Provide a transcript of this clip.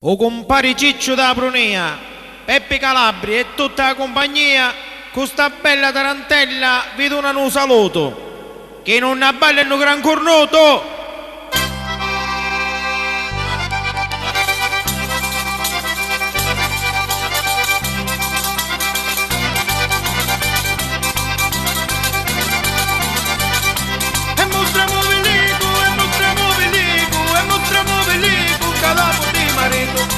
O compare Ciccio da Prunea, Peppe Calabri e tutta la compagnia, con sta bella tarantella vi donano un saluto, che non abballano gran cornuto. E mostriamo velico, e mostriamo velico, e mostriamo velico, calapo di marito.